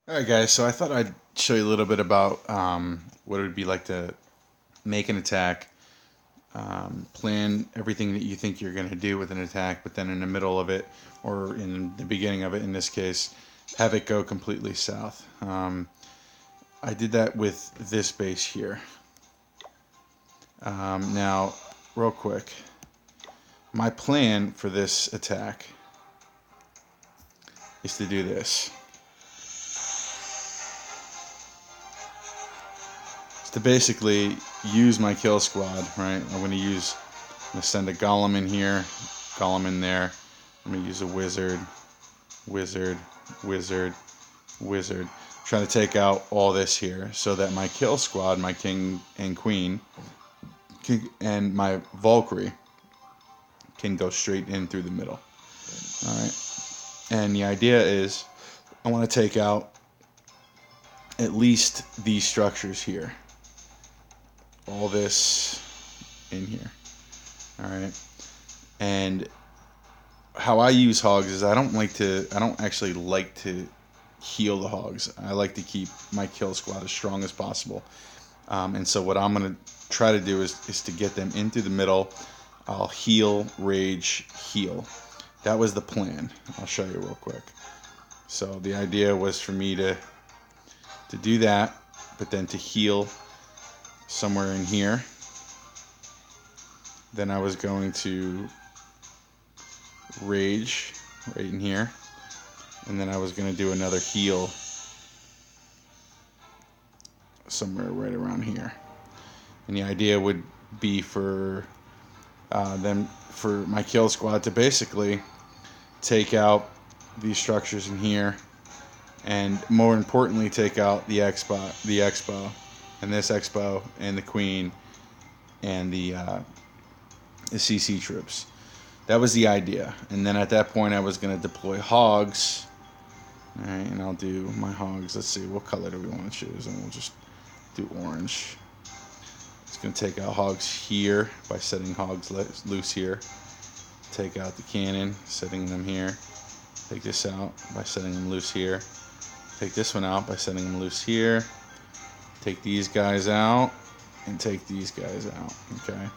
Alright guys, so I thought I'd show you a little bit about what it would be like to make an attack, plan everything that you think you're going to do with an attack, but then in the middle of it, or in the beginning of it in this case, have it go completely south. I did that with this base here. Now, real quick, my plan for this attack is to do this. To basically use my kill squad, right? I'm going to send a golem in here, golem in there. I'm going to use a wizard, wizard, wizard, wizard. Trying to take out all this here so that my kill squad, my king and queen, and my Valkyrie can go straight in through the middle. Alright. And the idea is I want to take out at least these structures here. All this in here. Alright. And how I use hogs is I don't actually like to heal the hogs. I like to keep my kill squad as strong as possible. And so what I'm going to try to do is to get them into the middle. I'll heal, rage, heal. That was the plan. I'll show you real quick. So the idea was for me to do that, but then to heal somewhere in here. Then I was going to rage right in here, and then I was going to do another heal somewhere right around here. And the idea would be for my kill squad to basically take out these structures in here, and more importantly take out the expo, and this expo, and the queen, and the CC troops. That was the idea. And then at that point I was going to deploy hogs. Alright, and I'll do my hogs. Let's see, what color do we want to choose? And we'll just do orange. It's going to take out hogs here by setting hogs loose here. Take out the cannon, setting them here. Take this out by setting them loose here. Take this one out by setting them loose here. Take these guys out and take these guys out. Okay,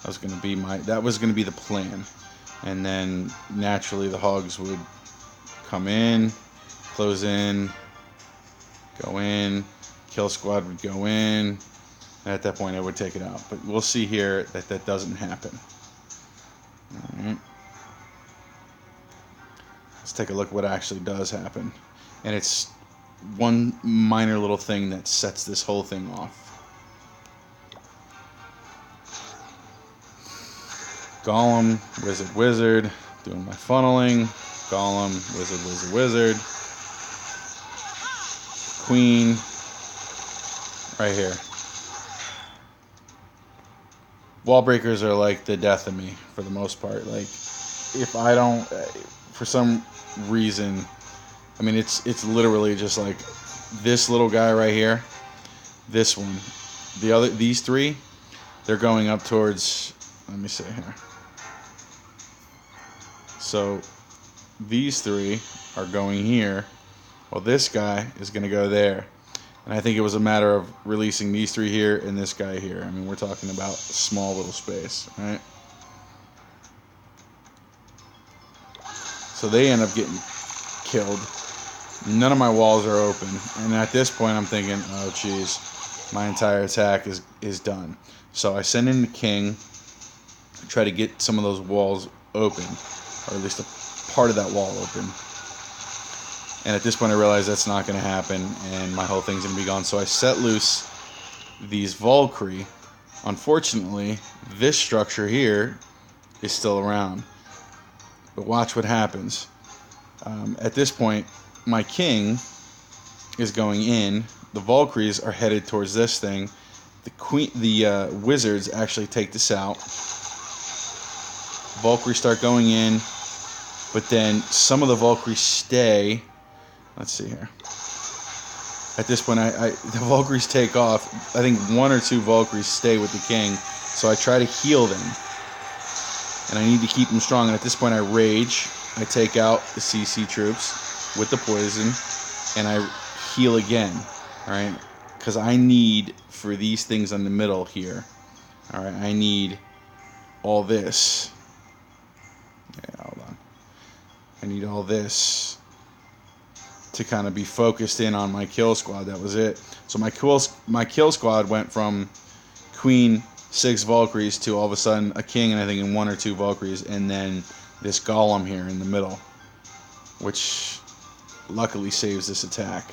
that was going to be the plan. And then naturally the hogs would come in, close in, go in, kill squad would go in, and at that point I would take it out. But we'll see here that doesn't happen. Alright. Let's take a look at what actually does happen. And it's one minor little thing that sets this whole thing off. Golem, wizard, wizard, doing my funneling. Golem, wizard, wizard, wizard. Queen, right here. Wall breakers are like the death of me for the most part. Like, if I don't, for some reason, I mean, it's literally just like this little guy right here, this one, these three, they're going up towards, let me see here. So these three are going here. Well, this guy is going to go there. And I think it was a matter of releasing these three here and this guy here. I mean, we're talking about a small little space, right? So they end up getting killed. None of my walls are open. And at this point, I'm thinking, oh, geez, my entire attack is done. So I send in the king, try to get some of those walls open, or at least a part of that wall open. And at this point I realize that's not going to happen, and my whole thing's going to be gone. So I set loose these Valkyrie. Unfortunately, this structure here is still around. But watch what happens. At this point, my king is going in. The Valkyries are headed towards this thing. The wizards actually take this out. Valkyries start going in, but then some of the Valkyries stay. Let's see here. At this point, the Valkyries take off. I think one or two Valkyries stay with the king, so I try to heal them. And I need to keep them strong. And at this point, I rage. I take out the CC troops with the poison, and I heal again, all right? Because I need, for these things in the middle here, all right, I need all this. Yeah, hold on. I need all this to kind of be focused in on my kill squad. That was it. So my kill squad went from queen, 6 Valkyries to all of a sudden a king, and I think in 1 or 2 Valkyries, and then this golem here in the middle, which luckily saves this attack.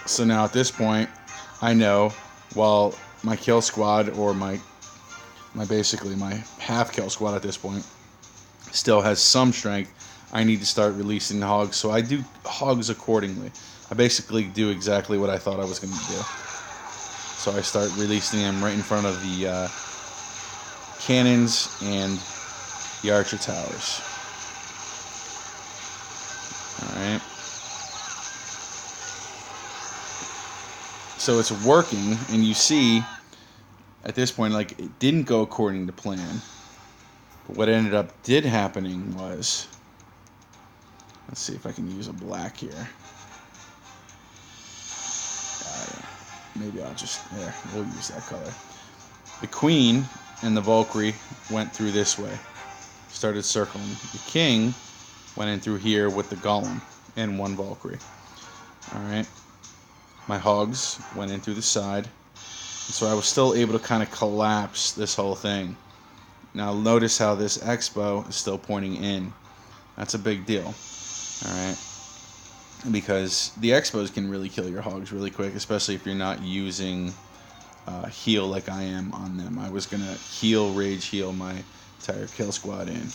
So now at this point, I know while my kill squad, or my basically my half kill squad at this point, still has some strength, I need to start releasing the hogs. So I do hogs accordingly. I basically do exactly what I thought I was going to do. So I start releasing them right in front of the cannons and the archer towers. Alright. So it's working, and you see at this point, like, it didn't go according to plan. But what ended up happening was, let's see if I can use a black here. Maybe I'll just, we'll use that color. The queen and the Valkyrie went through this way, started circling. The king went in through here with the golem and 1 Valkyrie. Alright. My hogs went in through the side. So I was still able to kind of collapse this whole thing. Now notice how this Expo is still pointing in. That's a big deal. Alright. Because the Expos can really kill your hogs really quick, especially if you're not using heal like I am on them. I was going to rage heal my entire kill squad in.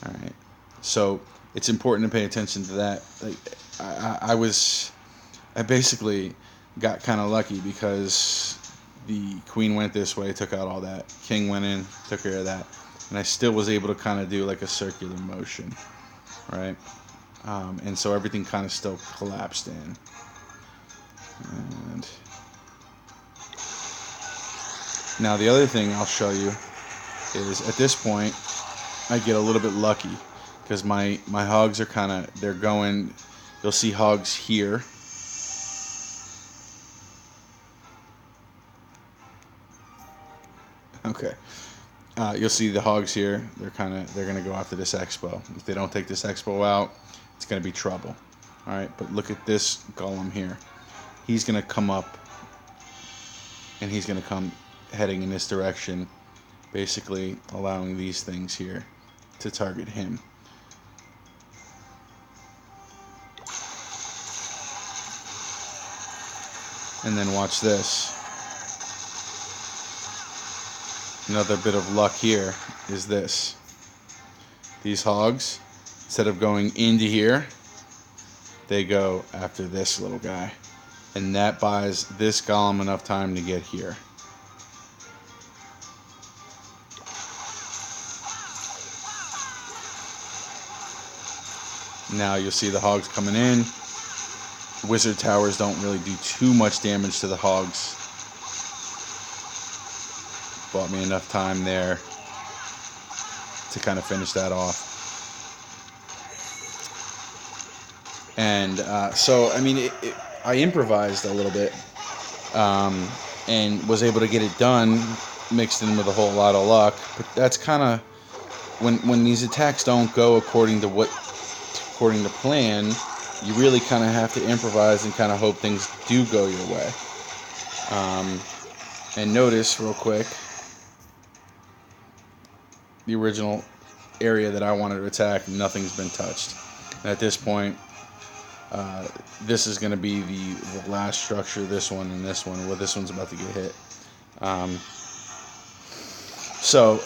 Alright. So it's important to pay attention to that. Like, I basically got kind of lucky because the queen went this way, took out all that. King went in, took care of that. And I still was able to kind of do like a circular motion. Right? And so everything kind of still collapsed in. And now the other thing I'll show you is at this point I get a little bit lucky because my hogs are kind of, they're going, you'll see hogs here. Okay. You'll see the hogs here. They're going to go after this Expo. If they don't take this Expo out, it's going to be trouble. All right, but look at this golem here. He's going to come up, and he's going to come heading in this direction, basically allowing these things here to target him. And then watch this. Another bit of luck here is this. These hogs, instead of going into here, they go after this little guy. And that buys this golem enough time to get here. Now you'll see the hogs coming in. Wizard towers don't really do too much damage to the hogs. Bought me enough time there to kind of finish that off. And so, I mean, I improvised a little bit and was able to get it done, mixed in with a whole lot of luck. But that's kind of, when these attacks don't go according to plan, you really kind of have to improvise and kind of hope things do go your way. And notice real quick, the original area that I wanted to attack, nothing's been touched. And at this point, this is going to be the last structure, this one and this one. Well, this one's about to get hit. So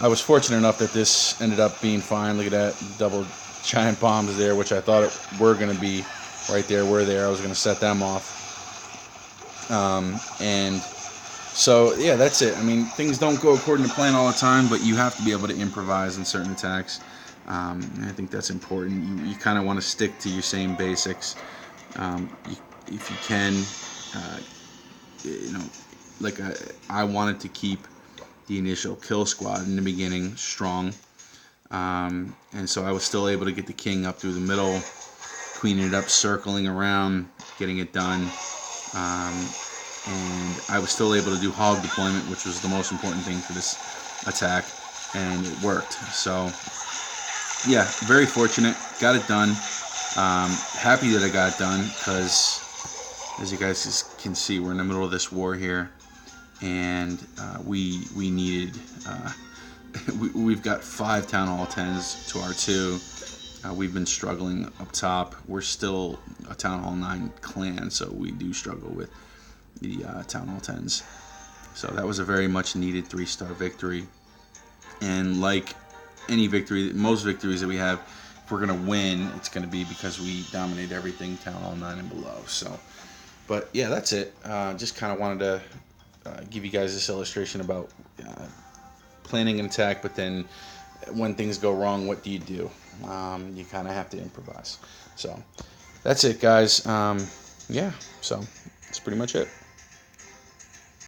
I was fortunate enough that this ended up being fine. Look at that, double giant bombs there, which I thought were going to be right there. Were there. I was going to set them off. And so, yeah, that's it. I mean, things don't go according to plan all the time, but you have to be able to improvise in certain attacks. I think that's important. You kind of want to stick to your same basics. If you can, like I wanted to keep the initial kill squad in the beginning strong. And so I was still able to get the king up through the middle, queening it up, circling around, getting it done. And I was still able to do hog deployment, which was the most important thing for this attack, and it worked. So yeah, very fortunate, got it done. Happy that I got it done, because as you guys can see, we're in the middle of this war here, and we needed we've got 5 Town Hall 10s to our 2. We've been struggling up top. We're still a Town Hall 9 clan, so we do struggle with the Town Hall 10s. So that was a very much needed 3-star victory. And like any victory, most victories that we have, if we're going to win, it's going to be because we dominate everything Town Hall 9 and below. So, but yeah, that's it. Just kind of wanted to give you guys this illustration about planning an attack, but then when things go wrong, what do? You kind of have to improvise. So that's it, guys. Yeah, so that's pretty much it.